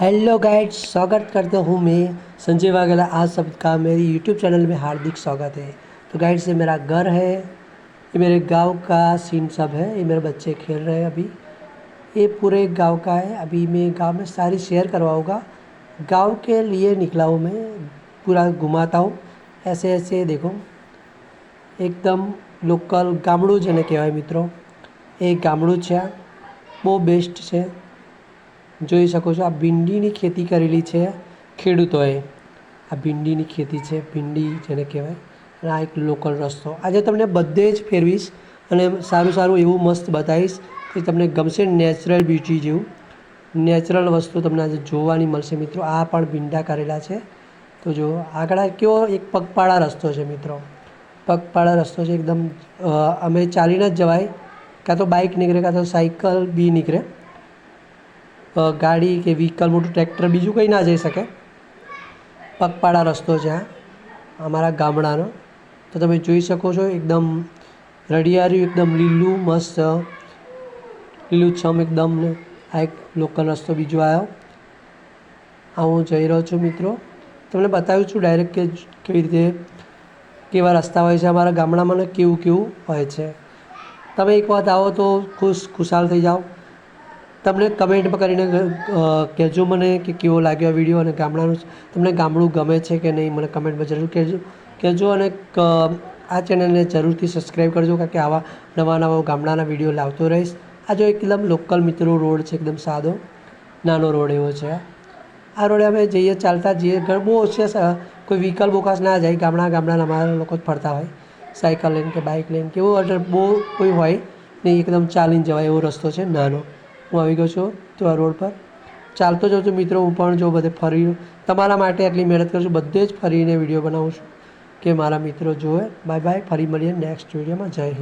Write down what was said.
Hello guides, स्वागत करता हूँ मैं संजय वाघेला। आप सबका मेरी यूट्यूब चैनल में हार्दिक स्वागत है। तो गाइड्स, ये मेरा घर है, ये मेरे गांव का सीन सब है। ये मेरे बच्चे खेल रहे हैं अभी। ये पूरे गांव का है। अभी मैं गांव में सारी शेयर करवाऊँगा। गांव के लिए निकला हूँ मैं, पूरा घुमाता हूँ। ऐसे ऐसे देखो, एकदम લોકલ ગામડું જેને કહેવાય મિત્રો, એ ગામડું છે। બહુ બેસ્ટ છે। જોઈ શકો છો, આ ભીંડીની ખેતી કરેલી છે ખેડૂતોએ। આ ભીંડીની ખેતી છે, ભીંડી જેને કહેવાય। અને આ એક લોકલ રસ્તો આજે તમને બધે જ ફેરવીશ અને સારું સારું એવું મસ્ત બતાવીશ કે તમને ગમશે। નેચરલ બ્યુટી જેવું નેચરલ વસ્તુ તમને આજે જોવાની મળશે મિત્રો। આ પણ ભીંડા કરેલા છે। તો જો આગળ કેવો એક પગપાળા રસ્તો છે મિત્રો, પગપાળા રસ્તો છે એકદમ। અમે ચાલીને જ જવાય, કાં તો બાઇક નીકળે કાં તો સાયકલ બી નીકળે। ગાડી કે વ્હીકલ, મોટું ટ્રેક્ટર, બીજું કંઈ ના જઈ શકે। પગપાળા રસ્તો છે આ અમારા ગામડાનો। તો તમે જોઈ શકો છો, એકદમ રડિયાળું, એકદમ લીલું મસ્ત લીલુંછમ એકદમ। ને આ એક લોકલ રસ્તો બીજો આવ્યો। આ હું જઈ રહ્યો છું મિત્રો। તમને બતાવું છું ડાયરેક્ટ કે કેવી રીતે કેવા રસ્તા હોય છે અમારા ગામડામાં ને કેવું કેવું હોય છે। તમે એક વખત આવો તો ખુશાલ થઈ જાઓ। તમને કમેન્ટમાં કરીને કહેજો મને કે કેવો લાગ્યો આ વિડીયો, અને ગામડાનું તમને ગામડું ગમે છે કે નહીં, મને કમેન્ટમાં જરૂર કહેજો। અને આ ચેનલને જરૂરથી સબસ્ક્રાઈબ કરજો, કારણ કે આવા નવા નવા ગામડાના વિડીયો લાવતો રહીશ। આ જો એકદમ લોકલ મિત્રો રોડ છે, એકદમ સાદો નાનો રોડ એવો છે। આ રોડે અમે જઈએ, ચાલતા જઈએ। બહુ ઓછા કોઈ વ્હીકલ બોકાસ ના જાય। ગામડાના અમારા લોકો જ ફરતા હોય, સાયકલ લઈને કે બાઇક લઈને કે એવું એટલે બહુ કોઈ હોય નહીં, એકદમ ચાલીને જવાય એવો રસ્તો છે નાનો। હું આવી ગયો છું તો આ રોડ પર ચાલતો જાઉં છું મિત્રો। હું પણ જો બધે ફરી તમારા માટે આટલી મહેનત કરું છું, બધે જ ફરીને વિડીયો બનાવું છું કે મારા મિત્રો જોવે। બાય બાય, ફરી મળીએ નેક્સ્ટ વિડીયોમાં। જય હિન્દ।